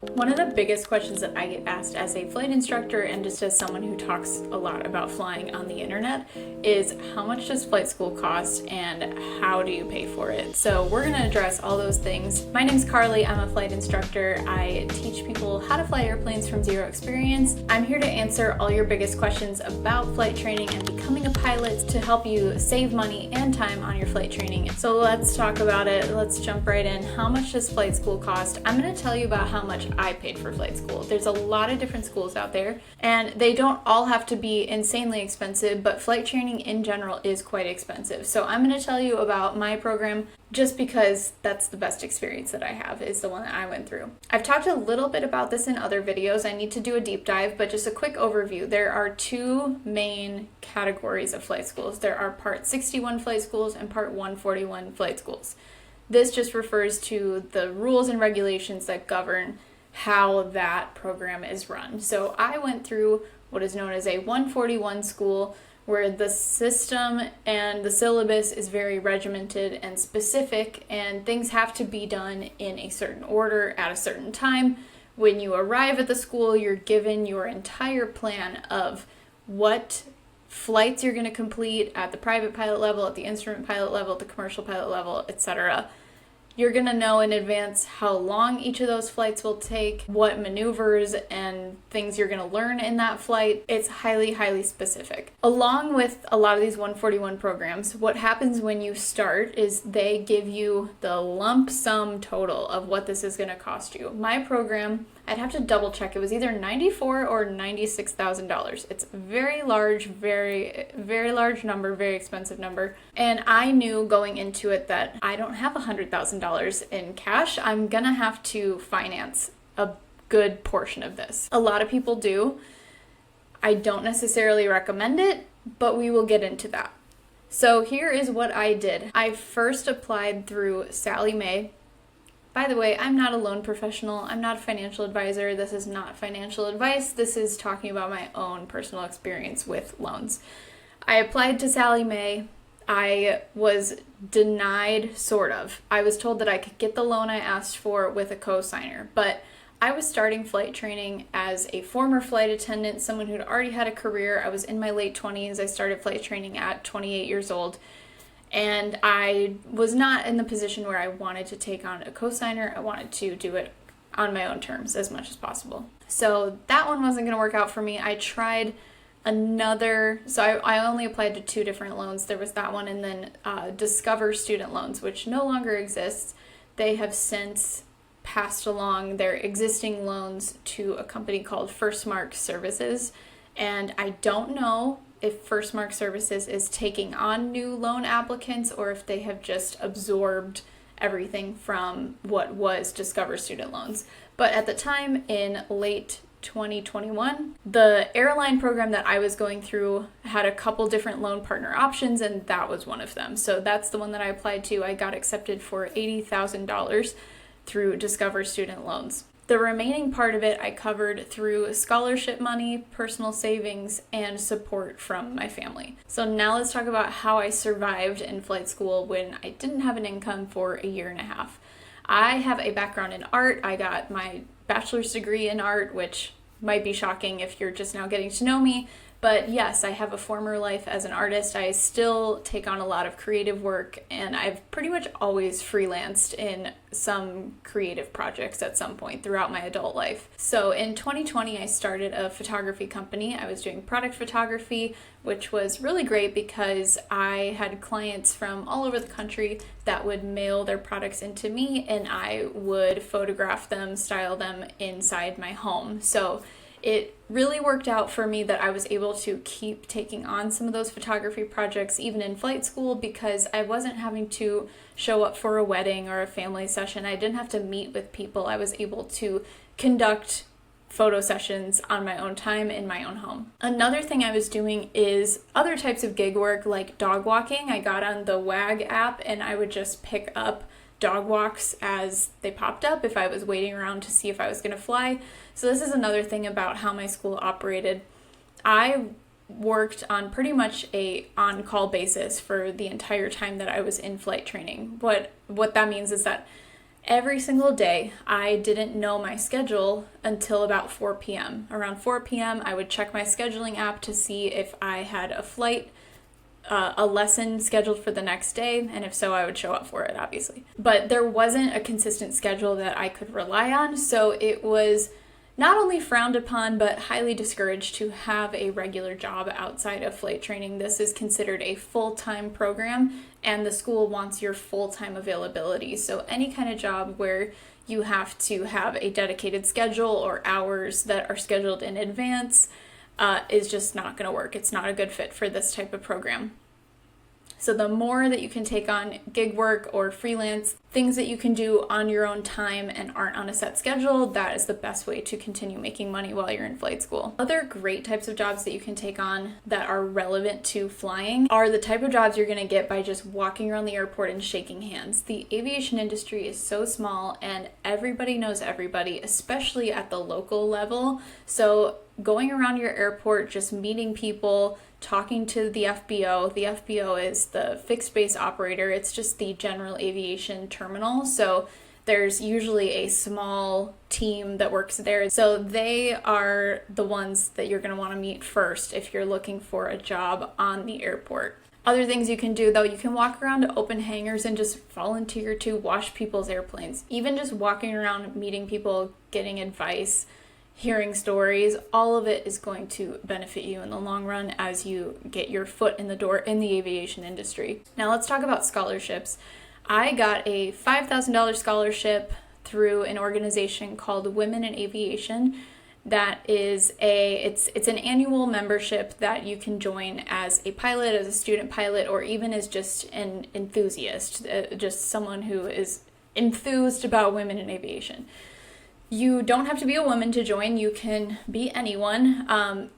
One of the biggest questions that I get asked as a flight instructor and just as someone who talks a lot about flying on the internet is how much does flight school cost and how do you pay for it? So we're going to address all those things. My name's Carly. I'm a flight instructor. I teach people how to fly airplanes from zero experience. I'm here to answer all your biggest questions about flight training and becoming a pilot to help you save money and time on your flight training. So let's talk about it. Let's jump right in. How much does flight school cost? I'm going to tell you about how much I paid for flight school. There's a lot of different schools out there, and they don't all have to be insanely expensive, but flight training in general is quite expensive. So I'm going to tell you about my program just because that's the best experience that I have, is the one that I went through. I've talked a little bit about this in other videos. I need to do a deep dive, but just a quick overview. There are two main categories of flight schools. There are Part 61 flight schools and Part 141 flight schools. This just refers to the rules and regulations that govern how that program is run. So I went through what is known as a 141 school, where the system and the syllabus is very regimented and specific, and things have to be done in a certain order at a certain time. When you arrive at the school, you're given your entire plan of what flights you're going to complete at the private pilot level, at the instrument pilot level, at the commercial pilot level, etc. You're going to know in advance how long each of those flights will take, what maneuvers and things you're going to learn in that flight. It's highly, highly specific. Along with a lot of these 141 programs, what happens when you start is they give you the lump sum total of what this is going to cost you. My program, I'd have to double check. It was either $94,000 or $96,000. It's a very large, very, very large number, very expensive number. And I knew going into it that I don't have $100,000 in cash. I'm gonna have to finance a good portion of this. A lot of people do. I don't necessarily recommend it, but we will get into that. So here is what I did. I first applied through Sallie Mae. By the way, I'm not a loan professional. I'm not a financial advisor. This is not financial advice. This is talking about my own personal experience with loans. I applied to Sallie Mae. I was denied, sort of. I was told that I could get the loan I asked for with a co-signer, but I was starting flight training as a former flight attendant, someone who'd already had a career. I was in my late 20s. I started flight training at 28 years old. And I was not in the position where I wanted to take on a co-signer. I wanted to do it on my own terms as much as possible. So that one wasn't going to work out for me. I tried another, so I only applied to two different loans. There was that one and then Discover Student Loans, which no longer exists. They have since passed along their existing loans to a company called First Mark Services. And I don't know if First Mark Services is taking on new loan applicants or if they have just absorbed everything from what was Discover Student Loans. But at the time, in late 2021, the airline program that I was going through had a couple different loan partner options, and that was one of them. So that's the one that I applied to. I got accepted for $80,000 through Discover Student Loans. The remaining part of it I covered through scholarship money, personal savings, and support from my family. So now let's talk about how I survived in flight school when I didn't have an income for a year and a half. I have a background in art. I got my bachelor's degree in art, which might be shocking if you're just now getting to know me. But yes, I have a former life as an artist. I still take on a lot of creative work, and I've pretty much always freelanced in some creative projects at some point throughout my adult life. So in 2020, I started a photography company. I was doing product photography, which was really great because I had clients from all over the country that would mail their products into me, and I would photograph them, style them inside my home. So it really worked out for me that I was able to keep taking on some of those photography projects even in flight school because I wasn't having to show up for a wedding or a family session. I didn't have to meet with people. I was able to conduct photo sessions on my own time in my own home. Another thing I was doing is other types of gig work like dog walking. I got on the WAG app and I would just pick up dog walks as they popped up if I was waiting around to see if I was going to fly. So this is another thing about how my school operated. I worked on pretty much a on-call basis for the entire time that I was in flight training. What that means is that Every single day, I didn't know my schedule until about 4 p.m. Around 4 p.m., I would check my scheduling app to see if I had a flight, a lesson scheduled for the next day, and if so, I would show up for it, obviously. But there wasn't a consistent schedule that I could rely on, so it was not only frowned upon, but highly discouraged to have a regular job outside of flight training. This is considered a full-time program, and the school wants your full-time availability. So any kind of job where you have to have a dedicated schedule or hours that are scheduled in advance is just not going to work. It's not a good fit for this type of program. So the more that you can take on gig work or freelance, things that you can do on your own time and aren't on a set schedule, that is the best way to continue making money while you're in flight school. Other great types of jobs that you can take on that are relevant to flying are the type of jobs you're going to get by just walking around the airport and shaking hands. The aviation industry is so small and everybody knows everybody, especially at the local level. So going around your airport, just meeting people, talking to the FBO. The FBO is the fixed base operator. It's just the general aviation terminal. So there's usually a small team that works there. So they are the ones that you're going to want to meet first if you're looking for a job on the airport. Other things you can do, though, you can walk around to open hangars and just volunteer to wash people's airplanes. Even just walking around, meeting people, getting advice, hearing stories, all of it is going to benefit you in the long run as you get your foot in the door in the aviation industry. Now let's talk about scholarships. I got a $5,000 scholarship through an organization called Women in Aviation. That is it's an annual membership that you can join as a pilot, as a student pilot, or even as just an enthusiast, just someone who is enthused about women in aviation. You don't have to be a woman to join. You can be anyone,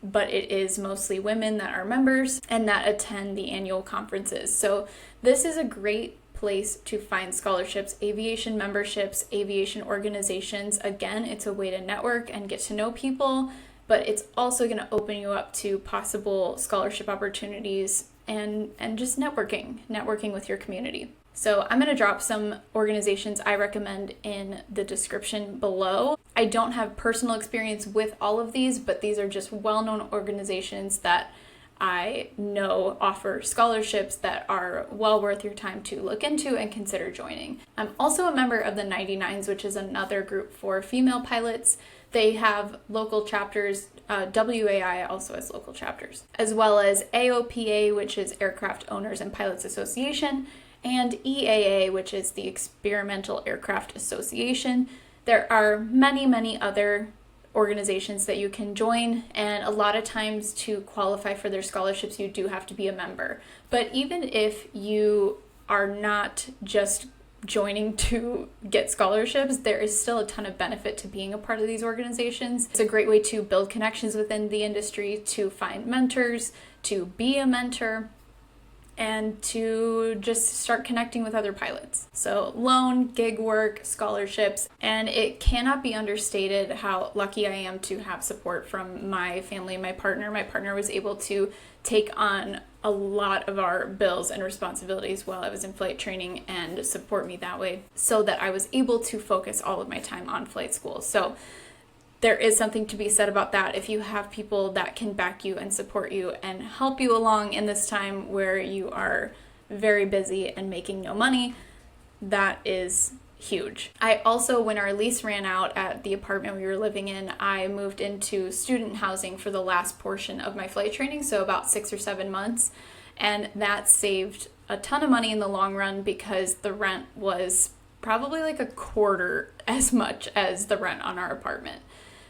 but it is mostly women that are members and that attend the annual conferences. So this is a great place to find scholarships, aviation memberships, aviation organizations. Again, it's a way to network and get to know people, but it's also going to open you up to possible scholarship opportunities and just networking with your community. So I'm going to drop some organizations I recommend in the description below. I don't have personal experience with all of these, but these are just well-known organizations that I know offer scholarships that are well worth your time to look into and consider joining. I'm also a member of the 99s, which is another group for female pilots. They have local chapters. WAI also has local chapters, as well as AOPA, which is Aircraft Owners and Pilots Association, and EAA, which is the Experimental Aircraft Association. There are many, many other organizations that you can join, and a lot of times to qualify for their scholarships, you do have to be a member. But even if you are not just joining to get scholarships, there is still a ton of benefit to being a part of these organizations. It's a great way to build connections within the industry, to find mentors, to be a mentor, and to just start connecting with other pilots. So loan, gig work, scholarships, and it cannot be understated how lucky I am to have support from my family, my partner. My partner was able to take on a lot of our bills and responsibilities while I was in flight training and support me that way so that I was able to focus all of my time on flight school. So there is something to be said about that. If you have people that can back you and support you and help you along in this time where you are very busy and making no money, that is huge. I also, when our lease ran out at the apartment we were living in, I moved into student housing for the last portion of my flight training, so about 6 or 7 months, and that saved a ton of money in the long run because the rent was probably like a quarter as much as the rent on our apartment.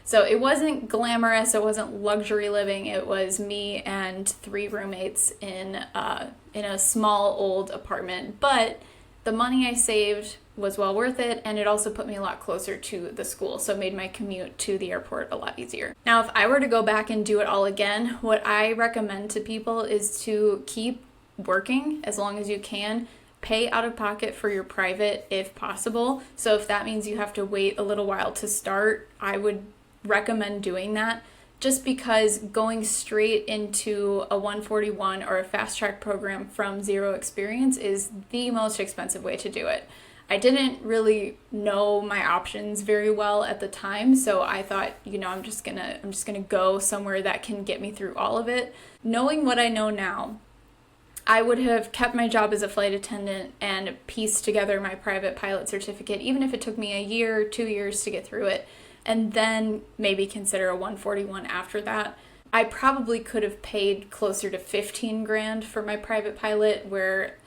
So it wasn't glamorous, it wasn't luxury living, it was me and 3 roommates in a small old apartment, but the money I saved was well worth it, and it also put me a lot closer to the school, so it made my commute to the airport a lot easier. Now, if I were to go back and do it all again, what I recommend to people is to keep working as long as you can. Pay out of pocket for your private if possible. So if that means you have to wait a little while to start, I would recommend doing that, just because going straight into a 141 or a fast track program from zero experience is the most expensive way to do it. I didn't really know my options very well at the time, so I thought, I'm just gonna go somewhere that can get me through all of it. Knowing what I know now, I would have kept my job as a flight attendant and pieced together my private pilot certificate, even if it took me a year, 2 years to get through it, and then maybe consider a 141 after that. I probably could have paid closer to 15 grand for my private pilot, where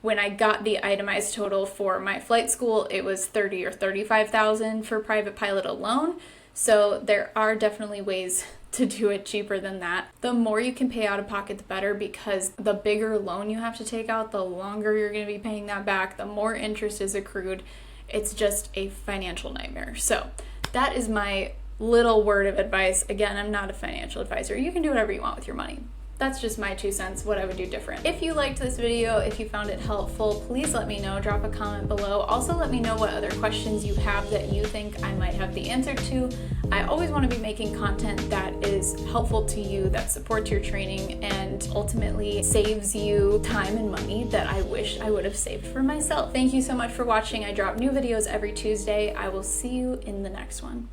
when I got the itemized total for my flight school, it was 30 or 35,000 for private pilot alone. So there are definitely ways to do it cheaper than that. The more you can pay out of pocket, the better, because the bigger loan you have to take out, the longer you're going to be paying that back, the more interest is accrued. It's just a financial nightmare. So that is my little word of advice. Again, I'm not a financial advisor. You can do whatever you want with your money. That's just my 2 cents, what I would do different. If you liked this video, if you found it helpful, please let me know, drop a comment below. Also let me know what other questions you have that you think I might have the answer to. I always want to be making content that is helpful to you, that supports your training, and ultimately saves you time and money that I wish I would have saved for myself. Thank you so much for watching. I drop new videos every Tuesday. I will see you in the next one.